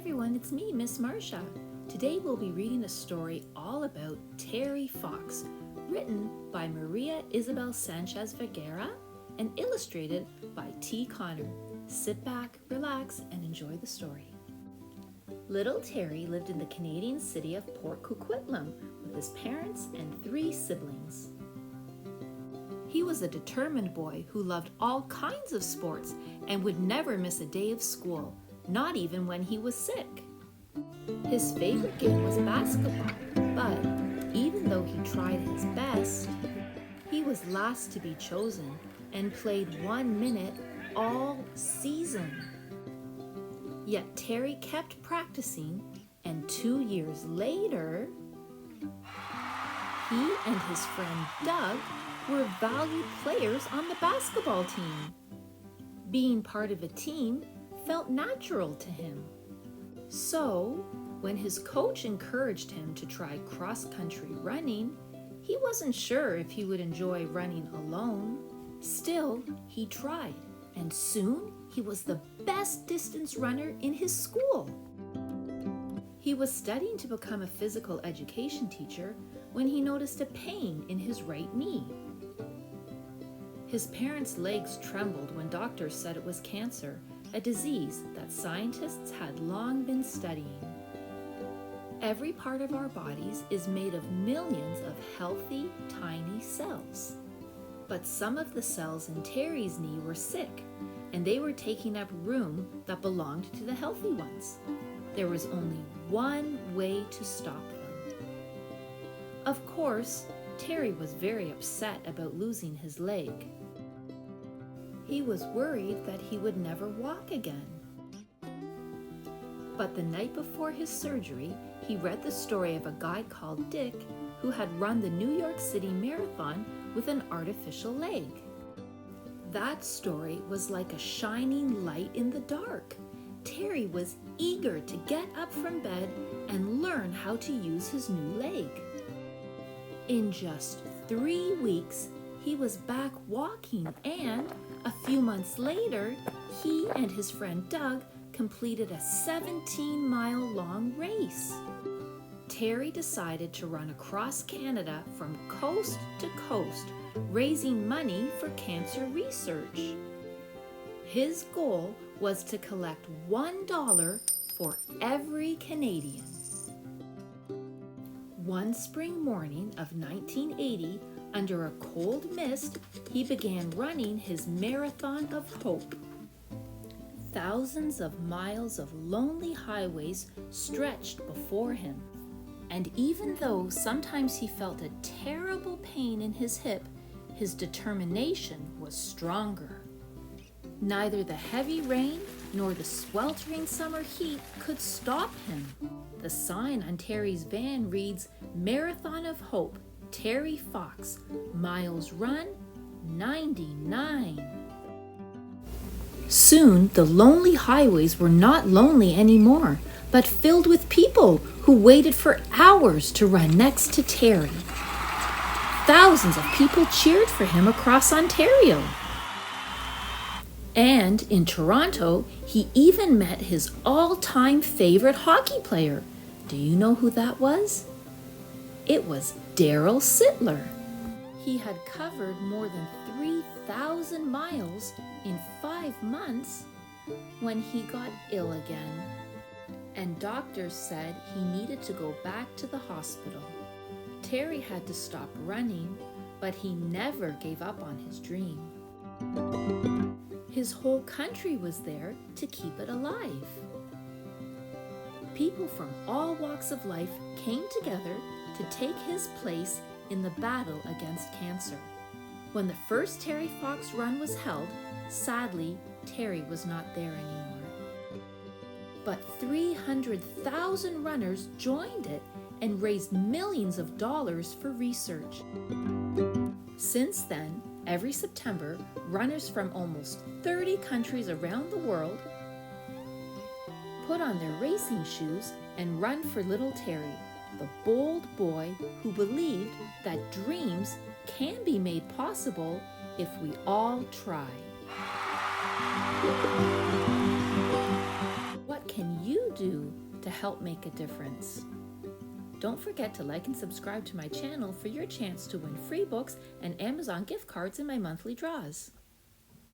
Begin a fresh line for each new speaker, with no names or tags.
everyone, it's me, Miss Marcia. Today we'll be reading a story all about Terry Fox, written by Maria Isabel Sanchez Vergara and illustrated by T. Connor. Sit back, relax, and enjoy the story. Little Terry lived in the Canadian city of Port Coquitlam with his parents and 3 siblings. He was a determined boy who loved all kinds of sports and would never miss a day of school, not even when he was sick. His favorite game was basketball, but even though he tried his best, he was last to be chosen and played 1 minute all season. Yet Terry kept practicing, and 2 years later, he and his friend Doug were valued players on the basketball team. Being part of a team felt natural to him. So, when his coach encouraged him to try cross-country running, he wasn't sure if he would enjoy running alone. Still, he tried, and soon he was the best distance runner in his school. He was studying to become a physical education teacher when he noticed a pain in his right knee. His parents' legs trembled when doctors said it was cancer, a disease that scientists had long been studying. Every part of our bodies is made of millions of healthy, tiny cells. But some of the cells in Terry's knee were sick, and they were taking up room that belonged to the healthy ones. There was only one way to stop them. Of course, Terry was very upset about losing his leg. He was worried that he would never walk again. But the night before his surgery, he read the story of a guy called Dick who had run the New York City Marathon with an artificial leg. That story was like a shining light in the dark. Terry was eager to get up from bed and learn how to use his new leg. In just 3 weeks, he was back walking, and a few months later, he and his friend Doug completed a 17-mile-long race. Terry decided to run across Canada from coast to coast, raising money for cancer research. His goal was to collect $1 for every Canadian. One spring morning of 1980, under a cold mist, he began running his Marathon of Hope. Thousands of miles of lonely highways stretched before him, and even though sometimes he felt a terrible pain in his hip, his determination was stronger. Neither the heavy rain nor the sweltering summer heat could stop him. The sign on Terry's van reads, "Marathon of Hope, Terry Fox, miles run 99. Soon, the lonely highways were not lonely anymore, but filled with people who waited for hours to run next to Terry. Thousands of people cheered for him across Ontario. And in Toronto, he even met his all-time favorite hockey player. Do you know who that was? It was Daryl Sittler. He had covered more than 3,000 miles in 5 months when he got ill again, and doctors said he needed to go back to the hospital. Terry had to stop running, but he never gave up on his dream. His whole country was there to keep it alive. People from all walks of life came together to take his place in the battle against cancer. When the first Terry Fox run was held, sadly, Terry was not there anymore. But 300,000 runners joined it and raised millions of dollars for research. Since then, every September, runners from almost 30 countries around the world put on their racing shoes and run for little Terry, the bold boy who believed that dreams can be made possible if we all try. What can you do to help make a difference? Don't forget to like and subscribe to my channel for your chance to win free books and Amazon gift cards in my monthly draws.